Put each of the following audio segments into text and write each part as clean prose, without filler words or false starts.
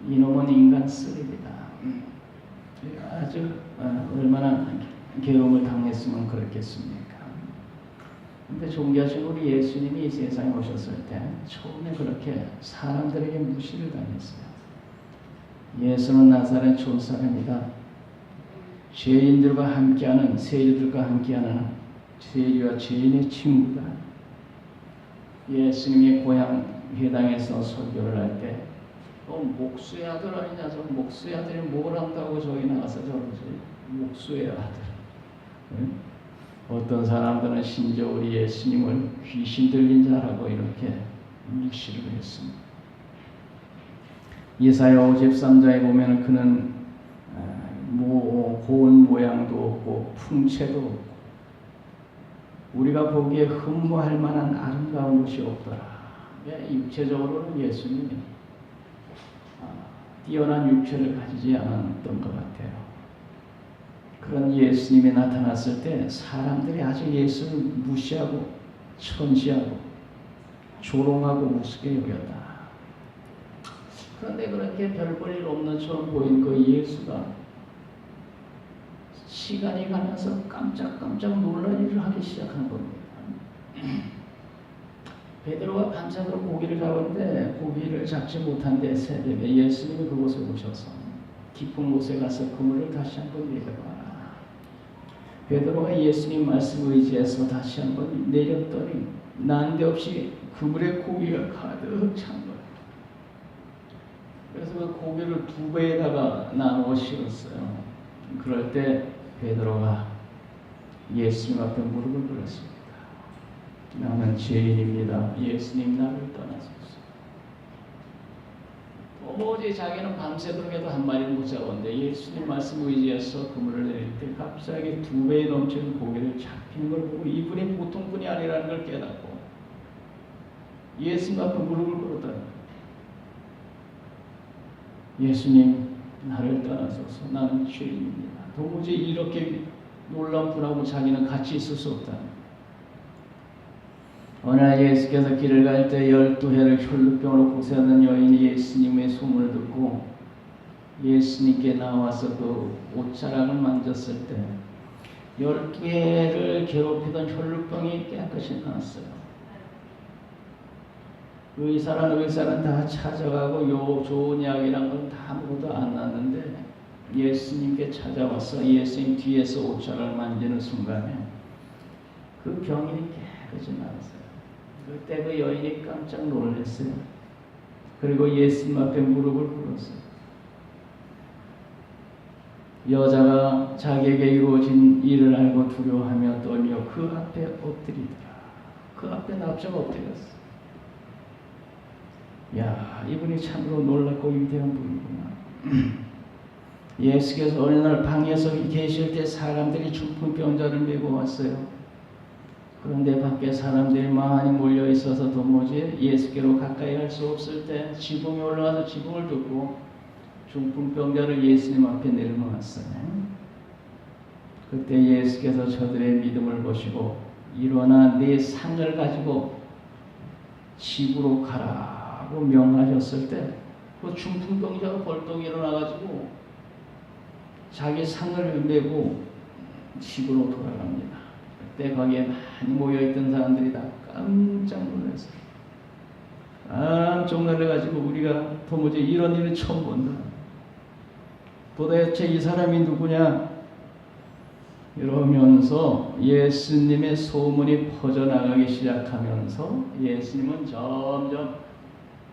이놈은 인간 쓰레기다. 아주 얼마나 괴로움을 당했으면 그렇겠습니까? 근데 존귀하신 우리 예수님이 이 세상에 오셨을 때 처음에 그렇게 사람들에게 무시를 당했어요. 예수는 나사렛 촌사람이다. 죄인들과 함께하는, 세리들과 함께하는 세리와 죄인의 친구다. 예수님이 고향 회당에서 설교를 할 때 목수의 아들 아니냐, 저 목수의 아들이 뭘 한다고 저기 나가서 저러지, 목수의 아들. 응? 어떤 사람들은 심지어 우리 예수님을 귀신 들린 자라고 이렇게 무시를 했습니다. 이사야 53장에 보면 그는 고운 모양도 없고 풍채도 없고 우리가 보기에 흠모할 만한 아름다운 것이 없더라. 육체적으로는 예수님이 뛰어난 육체를 가지지 않았던 것 같아요. 그런 예수님이 나타났을 때 사람들이 아주 예수를 무시하고 천시하고 조롱하고 우습게 여겼다. 그런데 그렇게 별 볼 일 없는 처럼 보인 그 예수가 시간이 가면서 깜짝깜짝 놀란 일을 하기 시작한 겁니다. 베드로가 밤새도록 고기를 잡았는데 고기를 잡지 못한 데 새벽에 예수님이 그곳에 오셔서 깊은 곳에 가서 그물을 다시 한번 내려봐라. 베드로가 예수님 말씀을 의지해서 다시 한번 내렸더니 난데없이 그물에 고기가 가득 찬 거예요. 그래서 그 고기를 2배에다가 나누어 씌웠어요. 그럴 때 베드로가 예수님 앞에 무릎을 꿇었습니다. 나는 죄인입니다. 예수님 나를 떠나소서. 도무지 자기는 밤새도록 해도 한 마리 못 잡았는데 예수님 말씀 의지해서 그물을 내릴 때 갑자기 2배에 넘치는 고기를 잡히는 걸 보고 이분이 보통 분이 아니라는 걸 깨닫고 예수님 앞에 무릎을 꿇었다. 예수님 나를 떠나소서. 나는 죄인입니다. 도무지 이렇게 놀라운 분하고 자기는 같이 있을 수 없다. 어느 날 예수께서 길을 갈 때 12해를 혈루병으로 고생하는 여인이 예수님의 소문을 듣고 예수님께 나와서 그 옷자락을 만졌을 때 12해를 괴롭히던 혈루병이 깨끗이 나왔어요. 의사는 다 찾아가고 요 좋은 약이란 건 다 아무것도 안 났는데 예수님께 찾아와서 예수님 뒤에서 옷자락을 만지는 순간에 그 병이 깨끗이 나왔어요. 그때 그 여인이 깜짝 놀랐어요. 그리고 예수님 앞에 무릎을 꿇었어요. 여자가 자기에게 이루어진 일을 알고 두려워하며 떨며 그 앞에 엎드리더라. 그 앞에 납작 엎드렸어요. 야, 이분이 참으로 놀랍고 위대한 분이구나. 예수께서 어느 날 방에서 계실 때 사람들이 중풍병자를 메고 왔어요. 그런데 밖에 사람들이 많이 몰려 있어서 도무지 예수께로 가까이 갈 수 없을 때 지붕에 올라가서 지붕을 뚫고 중풍병자를 예수님 앞에 내려놓았어요. 그때 예수께서 저들의 믿음을 보시고 일어나 네 상을 가지고 집으로 가라고 명하셨을 때 그 중풍병자가 벌떡 일어나가지고 자기 상을 메고 집으로 돌아갑니다. 그때 거기에 많이 모여있던 사람들이 다 깜짝 놀랐어요. 깜짝 놀라가지고 우리가 도무지 이런 일은 처음 본다. 도대체 이 사람이 누구냐? 이러면서 예수님의 소문이 퍼져나가기 시작하면서 예수님은 점점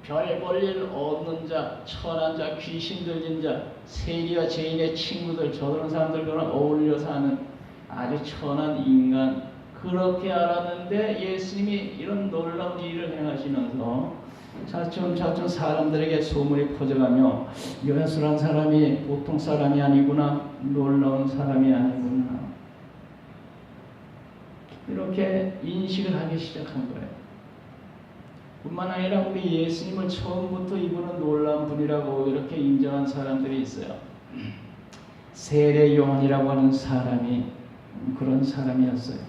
별 볼 일 없는 자, 천한 자, 귀신 들린 자, 세리와 죄인의 친구들, 저런 사람들과 어울려 사는 아주 천한 인간, 그렇게 알았는데 예수님이 이런 놀라운 일을 행하시면서 차츰 사람들에게 소문이 퍼져가며 예수란 사람이 보통 사람이 아니구나, 놀라운 사람이 아니구나, 이렇게 인식을 하기 시작한 거예요. 뿐만 아니라 우리 예수님을 처음부터 이분은 놀라운 분이라고 이렇게 인정한 사람들이 있어요. 세례 요한이라고 하는 사람이 그런 사람이었어요.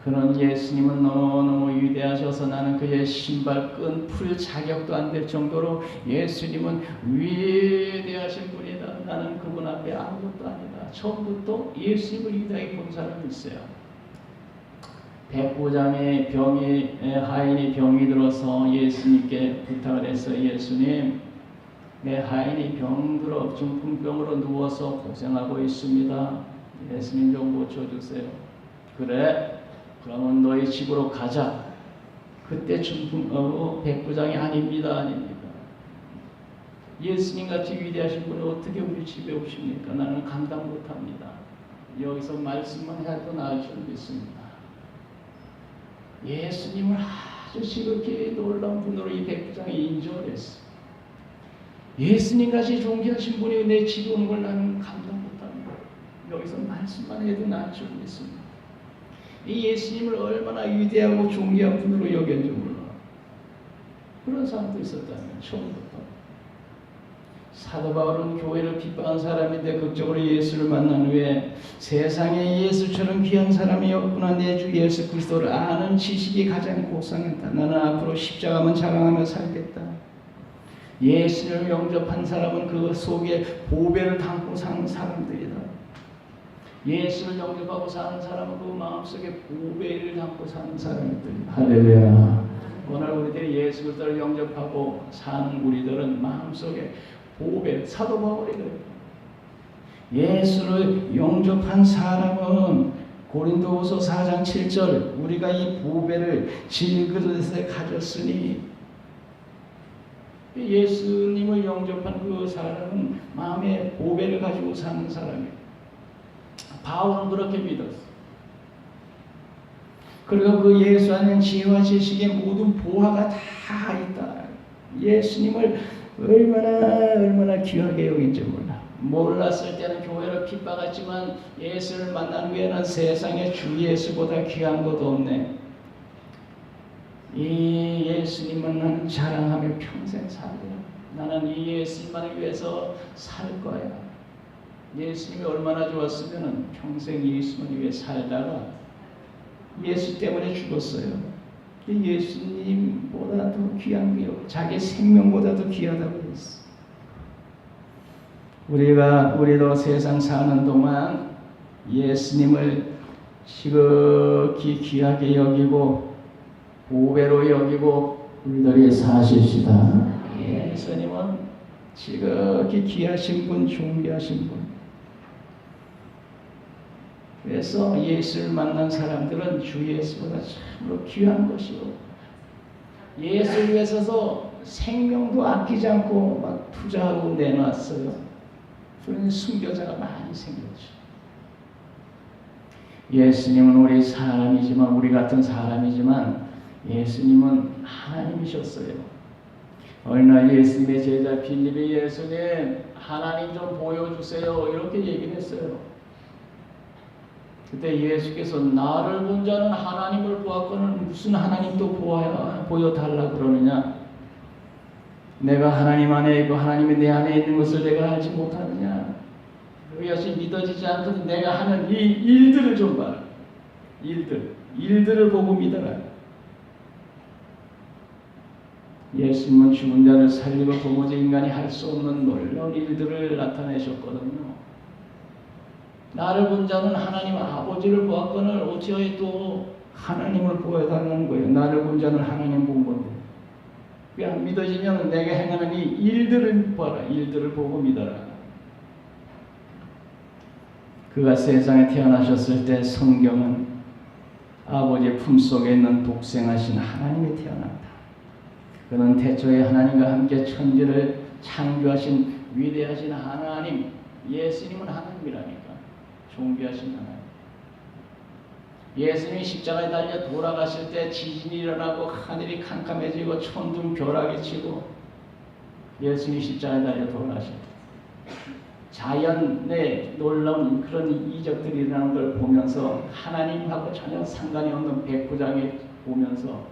그런 예수님은 너무너무 위대하셔서 나는 그의 신발끈 풀 자격도 안 될 정도로 예수님은 위대하신 분이다. 나는 그분 앞에 아무것도 아니다. 처음부터 예수님을 위대하게 본 사람이 있어요. 백부장의 하인이 병이 들어서 예수님께 부탁을 했어요. 예수님, 내 하인이 병들어 중풍병으로 누워서 고생하고 있습니다. 예수님 좀 고쳐주세요. 그래, 그러면 너희 집으로 가자. 그때 백부장이 아닙니다. 예수님같이 위대하신 분이 어떻게 우리 집에 오십니까? 나는 감당 못합니다. 여기서 말씀만 해도 나을 줄 믿습니다. 예수님을 아주 지극히 놀라운 분으로 이 백부장이 인정을 했어. 예수님같이 존귀하신 분이 내 집에 오는 걸 나는 감당 못합니다. 여기서 말씀만 해도 나을 줄 믿습니다. 이 예수님을 얼마나 위대하고 존귀한 분으로 여겼는지 몰라. 그런 사람도 있었다면 처음부터. 사도 바울은 교회를 핍박한 사람인데 극적으로 예수를 만난 후에 세상에 예수처럼 귀한 사람이 없구나. 내 주 예수 그리스도를 아는 지식이 가장 고상하다. 나는 앞으로 십자가만 자랑하며 살겠다. 예수를 영접한 사람은 그 속에 보배를 담고 사는 사람들이다. 예수를 영접하고 사는 사람은 그 마음속에 보배를 담고 사는 사람들이다. 할렐루야. 오늘 우리들이 예수 그리스도를 영접하고 사는 우리들은 마음속에 보배, 사도 바울이 그래요. 예수를 영접한 사람은 고린도후서 4장 7절 우리가 이 보배를 질그릇에 가졌으니 예수님을 영접한 그 사람은 마음에 보배를 가지고 사는 사람이에요. 바울은 그렇게 믿었어. 그리고 그 예수 안에 지혜와 지식의 모든 보화가 다 있다. 예수님을 얼마나 귀하게 여긴지 몰라. 몰랐을 때는 교회를 핍박했지만 예수를 만난 후에는 세상에 주 예수보다 귀한 것도 없네. 이 예수님은 나는 자랑하며 평생 살리라. 나는 이 예수님만을 위해서 살 거야. 예수님이 얼마나 좋았으면 평생 예수님을 위해 살다가 예수 때문에 죽었어요. 예수님보다 더 귀한 게 자기 생명보다 더 귀하다고 했어. 우리도 세상 사는 동안 예수님을 지극히 귀하게 여기고 보배로 여기고 우리들이 사십시다. 예수님은 지극히 귀하신 분, 존귀하신 분. 그래서 예수를 만난 사람들은 주 예수보다 참으로 귀한 것이요. 예수를 위해서도 생명도 아끼지 않고 막 투자하고 내놨어요. 그런 순교자가 많이 생겼죠. 예수님은 우리 사람이지만 우리 같은 사람이지만 예수님은 하나님이셨어요. 어느 날 예수님의 제자 빌립이 예수님 하나님 좀 보여주세요 이렇게 얘기를 했어요. 그때 예수께서 나를 본 자는 하나님을 보았거늘 무슨 하나님 또 보여달라 그러느냐. 내가 하나님 안에 있고 하나님이 내 안에 있는 것을 내가 알지 못하느냐. 그것이 믿어지지 않거든 내가 하는 이 일들을 좀 봐라. 일들을 보고 믿어라. 예수님은 죽은 자를 살리고 도무지 인간이 할 수 없는 놀라운 일들을 나타내셨거든요. 나를 본 자는 하나님 아버지를 보았거늘 어찌하여 또 하나님을 보여달라는 거예요. 나를 본 자는 하나님 본 건데. 그냥 믿어지면 내가 행하는 이 일들을 봐라. 일들을 보고 믿어라. 그가 세상에 태어나셨을 때 성경은 아버지의 품속에 있는 독생하신 하나님이 태어났다. 그는 태초에 하나님과 함께 천지를 창조하신 위대하신 하나님, 예수님은 하나님이라니까. 존귀하신 하나님. 예수님이 십자가에 달려 돌아가실 때 지진이 일어나고 하늘이 캄캄해지고 천둥 벼락이 치고 예수님이 십자가에 달려 돌아가실 때 자연의 놀라운 그런 이적들이 일어나는 걸 보면서 하나님하고 전혀 상관이 없는 백부장이 보면서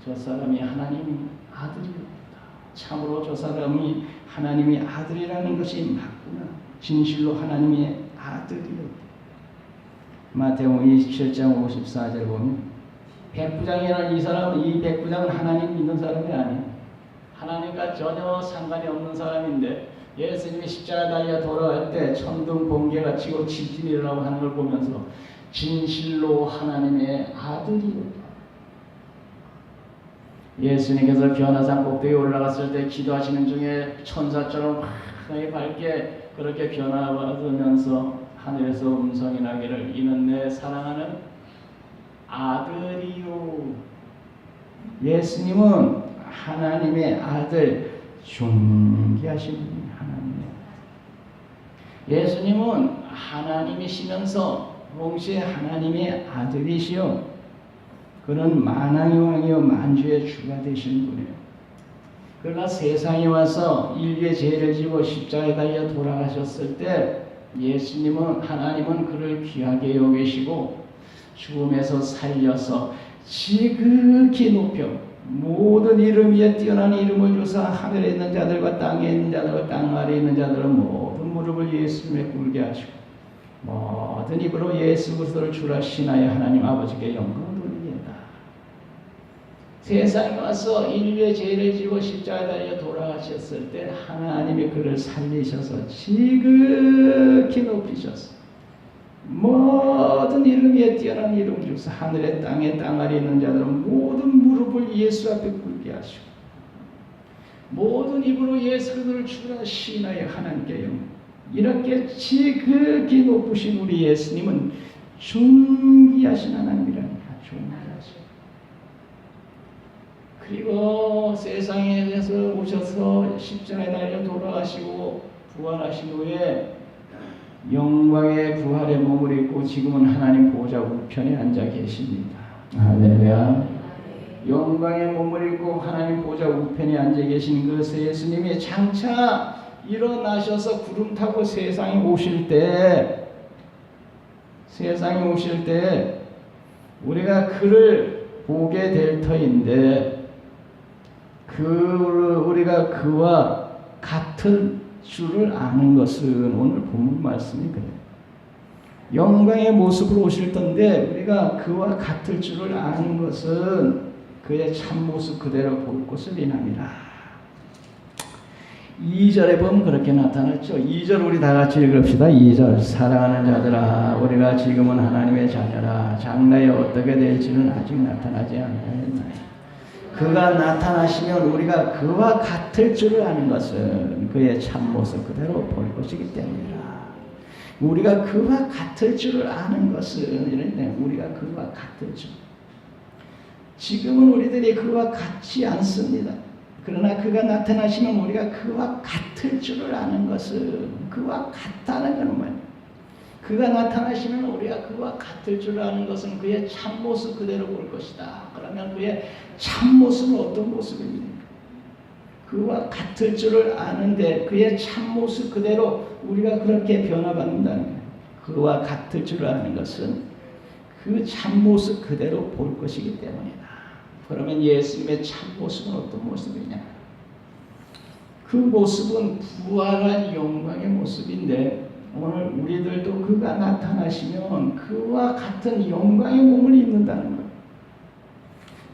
저 사람이 하나님의 아들이었다. 참으로 저 사람이 하나님의 아들이라는 것이 맞구나. 진실로 하나님의 아들이었다. 마태복음 27장 54절 보면 백부장이라는 이 사람은, 이 백부장은 하나님 믿는 사람이 아니에요. 하나님과 전혀 상관이 없는 사람인데 예수님이 십자가 달려 돌아갈 때 천둥 번개가 치고 지진이 일어나고 하는 걸 보면서 진실로 하나님의 아들이요. 예수님께서 변화산 꼭대기에 올라갔을 때 기도하시는 중에 천사처럼 환하게 밝게 그렇게 변화받으면서 하늘에서 음성이 나기를 이는 내 사랑하는 아들이요. 예수님은 하나님의 아들, 존귀하신 분이 하나님의 아들. 예수님은 하나님이시면서 동시에 하나님의 아들이시요. 그는 만왕의 왕이요 만주의 주가 되신 분이에요. 그러나 세상에 와서 인류의 죄를 지고 십자가에 달려 돌아가셨을 때 예수님은, 하나님은 그를 귀하게 여기시고 죽음에서 살려서 지극히 높여 모든 이름 위에 뛰어난 이름을 주사 하늘에 있는 자들과 땅에 있는 자들과 땅 아래에 있는 자들은 모든 무릎을 예수님에 꿇게 하시고 모든 입으로 예수 그리스도를 주라 신하여 하나님 아버지께 영광을 돌리겠다. 세상에 와서 인류의 죄를 지고 십자가에 달려 돌아가셨을 때 하나님이 그를 살리셔서 지극히 높이셨어. 모든 이름 위에 뛰어난 이름 주사 하늘에 땅에 땅 아래에 있는 자들은 모든 무릎을 예수 앞에 꿇게 하시고 모든 입으로 예수 그리스도를 주라 신하여 하나님께 영광. 이렇게 지극히 높으신 우리 예수님은 존귀하신 하나님이라니까. 존귀하신. 그리고 세상에서 오셔서 십자가에 달려 돌아가시고 부활하신 후에 영광의 부활의 몸을 입고 지금은 하나님 보좌 우편에 앉아 계십니다. 할렐루야. 영광의 몸을 입고 하나님 보좌 우편에 앉아 계신 그 예수님이 장차 일어나셔서 구름 타고 세상에 오실 때 우리가 그를 보게 될 터인데 우리가 그와 같은 줄을 아는 것은 오늘 본문 말씀이 그래요. 영광의 모습으로 오실 텐데 우리가 그와 같을 줄을 아는 것은 그의 참모습 그대로 볼 것을 인합니다. 2절에 보면 그렇게 나타났죠. 2절 우리 다 같이 읽읍시다. 2절 사랑하는 자들아 우리가 지금은 하나님의 자녀라 장래에 어떻게 될지는 아직 나타나지 않았나요. 그가 나타나시면 우리가 그와 같을 줄을 아는 것은 그의 참모습 그대로 볼 것이기 때문이라. 우리가 그와 같을 줄을 아는 것은 이런데 우리가 그와 같을 줄. 지금은 우리들이 그와 같지 않습니다. 그러나 그가 나타나시면 우리가 그와 같을 줄을 아는 것은 그와 같다는 것은 뭐예요? 그가 나타나시면 우리가 그와 같을 줄 아는 것은 그의 참모습 그대로 볼 것이다. 그러면 그의 참모습은 어떤 모습입니까? 그와 같을 줄을 아는데 그의 참모습 그대로 우리가 그렇게 변화받는다는 거예요. 그와 같을 줄 아는 것은 그 참모습 그대로 볼 것이기 때문이다. 그러면 예수님의 참모습은 어떤 모습이냐? 그 모습은 부활한 영광의 모습인데 오늘 우리들도 그가 나타나시면 그와 같은 영광의 몸을 입는다는 거예요.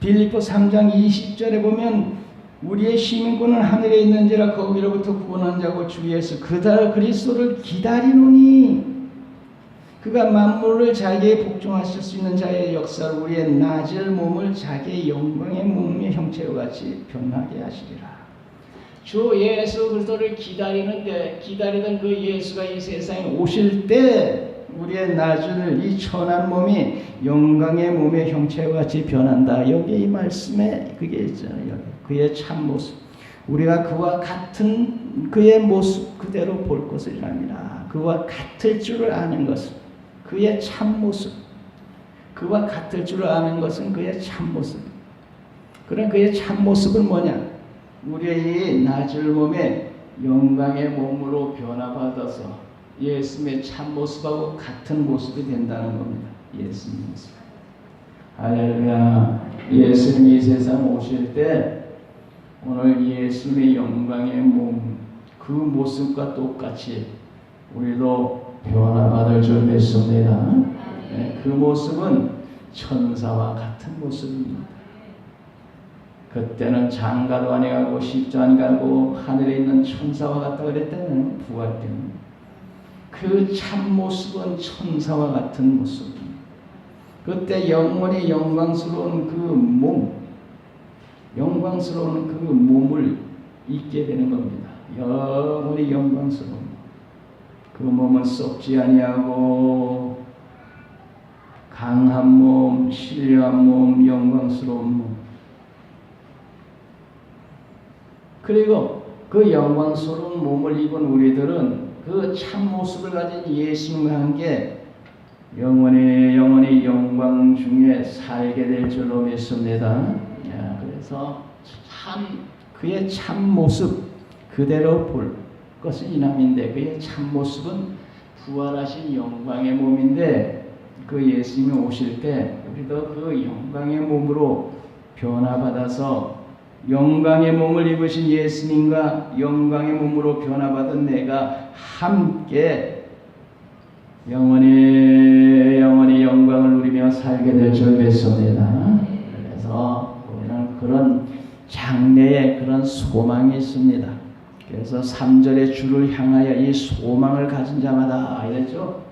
빌립보 3장 20절에 보면 우리의 시민권은 하늘에 있는지라 거기로부터 구원한 자고 주 예수 그리스도를 기다리노니 그가 만물을 자기의 복종하실 수 있는 자의 역사로 우리의 낮을 몸을 자기의 영광의 몸의 형체와 같이 변하게 하시리라. 주 예수 그리스도를 기다리던 그 예수가 이 세상에 오실 때 우리의 낮을 이 천한 몸이 영광의 몸의 형체와 같이 변한다. 여기 이 말씀에 그게 있잖아요. 여기. 그의 참모습. 우리가 그와 같은 그의 모습 그대로 볼 것이랍니다. 그와 같을 줄을 아는 것은 그의 참모습. 그와 같을 줄을 아는 것은 그의 참모습. 그런 그의 참모습은 뭐냐? 우리의 이 낮을 몸에 영광의 몸으로 변화받아서 예수님의 참모습하고 같은 모습이 된다는 겁니다. 예수님 모습. 할렐루야. 예수님이 이 세상 오실 때 오늘 예수님의 영광의 몸, 그 모습과 똑같이 우리도 변화받을 줄 믿습니다. 그 모습은 천사와 같은 모습입니다. 그때는 장가도 아니하고 십도 아니하고 하늘에 있는 천사와 같다 그랬다는 부활 때는 그 참모습은 천사와 같은 모습입니다. 그때 영원히 영광스러운 그 몸, 영광스러운 그 몸을 입게 되는 겁니다. 영원히 영광스러운 그 몸은 썩지 아니하고 강한 몸, 신령한 몸, 영광스러운 몸. 그리고 그 영광스러운 몸을 입은 우리들은 그 참모습을 가진 예수님과 함께 영원히 영광 중에 살게 될 줄로 믿습니다. 그래서 그의 참모습 그대로 볼 것은 이남인데 그의 참모습은 부활하신 영광의 몸인데 그 예수님이 오실 때 우리도 그 영광의 몸으로 변화받아서 영광의 몸을 입으신 예수님과 영광의 몸으로 변화받은 내가 함께 영원히 영광을 누리며 살게 될 줄 믿습니다. 그래서 우리는 그런 장래에 그런 소망이 있습니다. 그래서 3절에 주를 향하여 이 소망을 가진 자마다 이랬죠.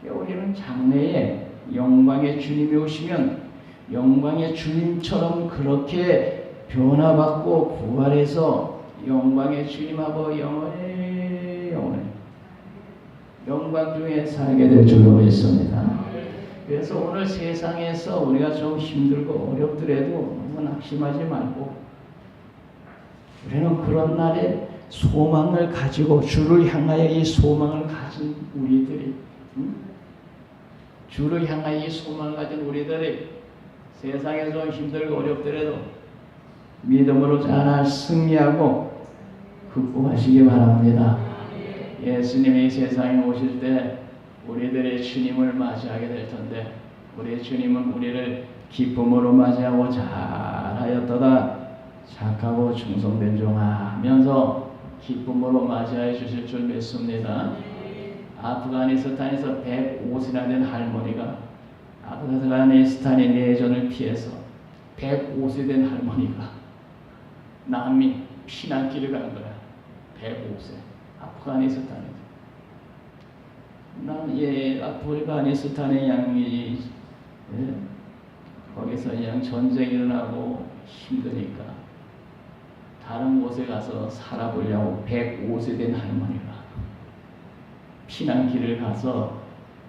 우리는 장래에 영광의 주님이 오시면 영광의 주님처럼 그렇게 변화받고 부활해서 영광의 주님하고 영원히 영광 중에 살게 될 줄로 믿습니다. 그래서 오늘 세상에서 우리가 좀 힘들고 어렵더라도 너무 낙심하지 말고 우리는 그런 날에 소망을 가지고 주를 향하여 이 소망을 가진 우리들이 주를 향하여 이 소망을 가진 우리들이 세상에 좀 힘들고 어렵더라도 믿음으로 잘 승리하고 극복하시기 바랍니다. 예수님이 세상에 오실 때 우리들의 주님을 맞이하게 될 텐데 우리의 주님은 우리를 기쁨으로 맞이하고 잘하였도다 착하고 충성된 종아 하면서 기쁨으로 맞이하여 주실 줄 믿습니다. 아프가니스탄에서 105세나 된 할머니가 아프가니스탄의 내전을 피해서 105세 된 할머니가 난민 피난길을 간 거야. 105세 아프가니스탄에. 아프가니스탄의 양이 거기서 그냥 전쟁이 일어나고 힘드니까 다른 곳에 가서 살아보려고 105세 된 할머니가 피난길을 가서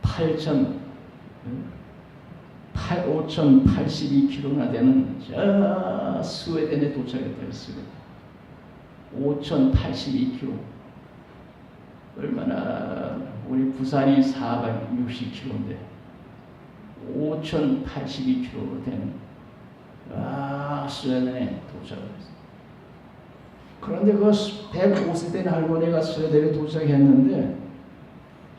5,082km나 되는 저 스웨덴에 도착했다 했습니다. 5,082km. 얼마나 우리 부산이 460km인데 5,082km로 되는 스웨덴에 도착을 했어요. 그런데 그 105세 된 할머니가 스웨덴에 도착했는데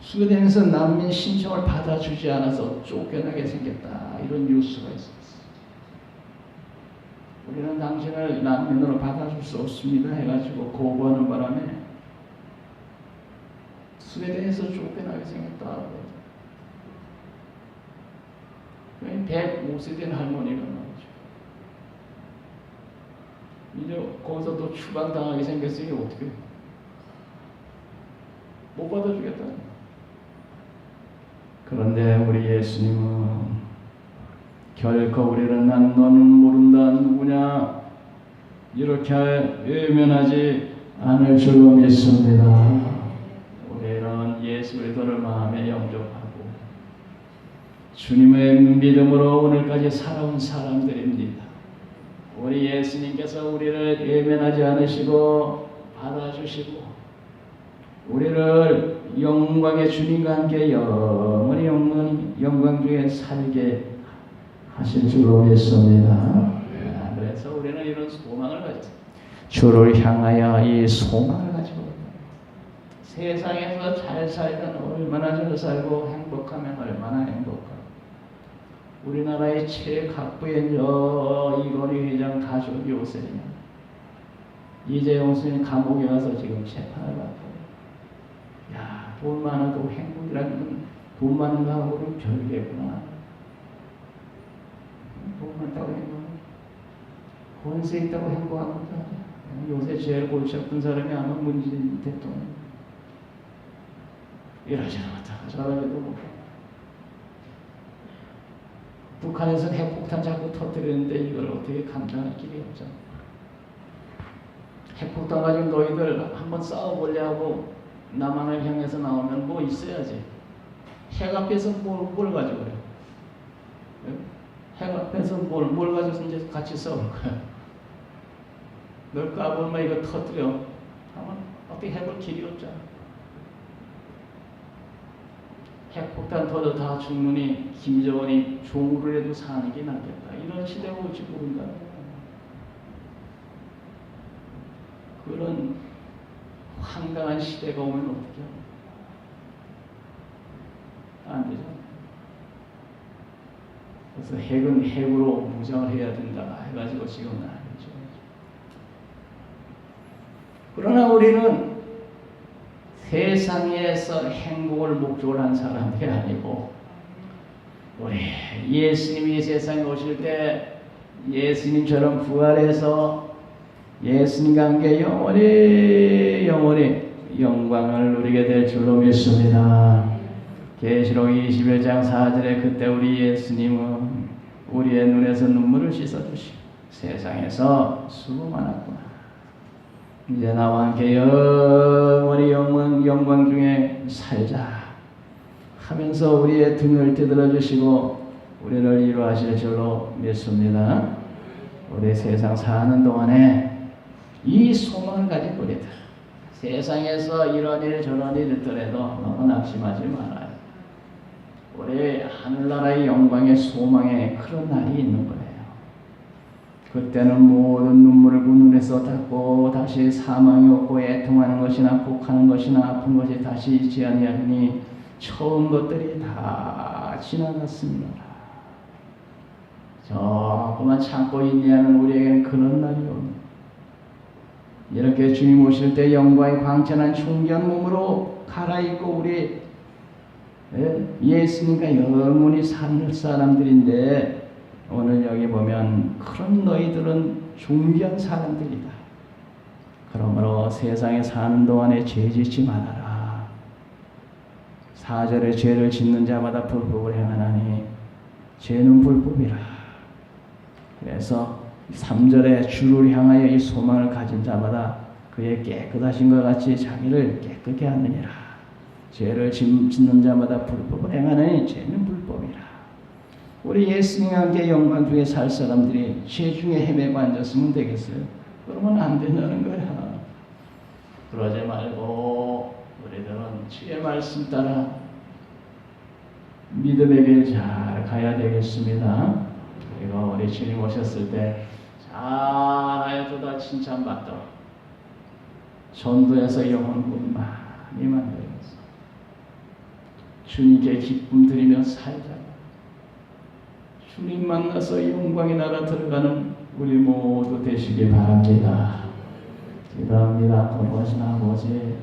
스웨덴에서 난민 신청을 받아주지 않아서 쫓겨나게 생겼다. 이런 뉴스가 있었어요. 우리는 당신을 난민으로 받아줄 수 없습니다 해가지고 거부하는 바람에 스웨덴에서 쫓겨나게 생겼다. 105세 된 할머니가 나오죠. 이제 거기서 또 추방당하게 생겼으니 어떻게 못 받아주겠다. 그런데 우리 예수님은 결코 우리는 난 너는 모른다 누구냐 이렇게 외면하지 않을 줄로 믿습니다. 우리는 예수 그리스도를 마음에 영접하고 주님의 믿음으로 오늘까지 살아온 사람들입니다. 우리 예수님께서 우리를 외면하지 않으시고 받아주시고 우리를 영광의 주님과 함께 영원히 영광 중에 살게 하실 줄로 믿습니다. 그래서 우리는 이런 소망을 가지고 주를 향하여 이 소망을 가지고 세상에서 잘 살면 얼마나 잘 살고 행복하면 얼마나 행복하고 우리나라의 최각부의 이건희 회장 가족이 오세요. 이재용 스님 감옥에 가서 지금 재판을 받고 돈 많아도 행복이라는 건 돈 많은 거하고는 별개구나. 돈 많다고 행복하고 권세 있다고 행복한 것도 아니야. 요새 제일 골치 아픈 사람이 아마 문재인 대통령. 이러지 않았다. 저러지도 못하고. 북한에서 핵폭탄 자꾸 터뜨리는데 이걸 어떻게 감당할 길이 없잖아. 핵폭탄 가지고 너희들 한번 싸워보려고 남한을 향해서 나오면 뭐 있어야지. 핵 앞에서 뭘 가지고 그래. 핵 앞에서 뭘 가지고 이제 같이 싸울 거야. 널 까불면 이거 터뜨려. 하면 어떻게 해볼 길이 없잖아. 핵폭탄 터져 다 죽느니 김정은이 종으로라도 사는 게 낫겠다. 이런 시대가 올지 모른다. 그런 황당한 시대가 오면 어떻게 하냐. 안 되잖아. 그래서 핵은 핵으로 무장을 해야 된다 해가지고 지금 나죠. 그러나 우리는 세상에서 행복을 목적으로 한 사람들이 아니고 우리 예수님이 세상에 오실 때 예수님처럼 부활해서 예수님과 함께 영원히 영광을 누리게 될 줄로 믿습니다. 계시록 21장 4절에 그때 우리 예수님은 우리의 눈에서 눈물을 씻어주시고 세상에서 수고 많았구나. 이제 나와 함께 영원히 영광 중에 살자 하면서 우리의 등을 뜯어 주시고 우리를 위로하실 줄로 믿습니다. 우리 세상 사는 동안에 이 소망을 가진 우리들 세상에서 이런 일 저런 일 있더라도 너무 낙심하지 말아요. 우리 하늘나라의 영광의 소망에 그런 날이 있는 거예요. 그때는 모든 눈물을 그 눈에서 닦고 다시 사망이 없고 애통하는 것이나 곡하는 것이나 아픈 것이 다시 있지 아니하니 처음 것들이 다 지나갔습니다. 조금만 참고 인내하는 우리에게는 그런 날이 옵니다. 이렇게 주님 오실 때 영광의 광채난 충기한 몸으로 갈아입고 우리 예수님과 영원히 살 사람들인데 오늘 여기 보면 그런 너희들은 존귀한 사람들이다. 그러므로 세상에 사는 동안에 죄 짓지 말아라. 4절에 죄를 짓는 자마다 불법을 행하나니 죄는 불법이라. 그래서 3절에 주를 향하여 이 소망을 가진 자마다 그의 깨끗하신 것 같이 자기를 깨끗게 하느니라. 죄를 짓는 자마다 불법을 행하느니 죄는 불법이라. 우리 예수님과 함께 영광 중에 살 사람들이 죄 중에 헤매고 앉았으면 되겠어요? 그러면 안 된다는 거야. 그러지 말고 우리들은 주의 말씀 따라 믿음의 길 잘 가야 되겠습니다. 그리고 우리 주님 오셨을 때 잘하여도다 칭찬받도록 전도해서 영혼을 많이 만들어서 주님께 기쁨 드리며 살자. 주님 만나서 영광의 나라 들어가는 우리 모두 되시기 바랍니다. 기도합니다. 거룩하신 아버지,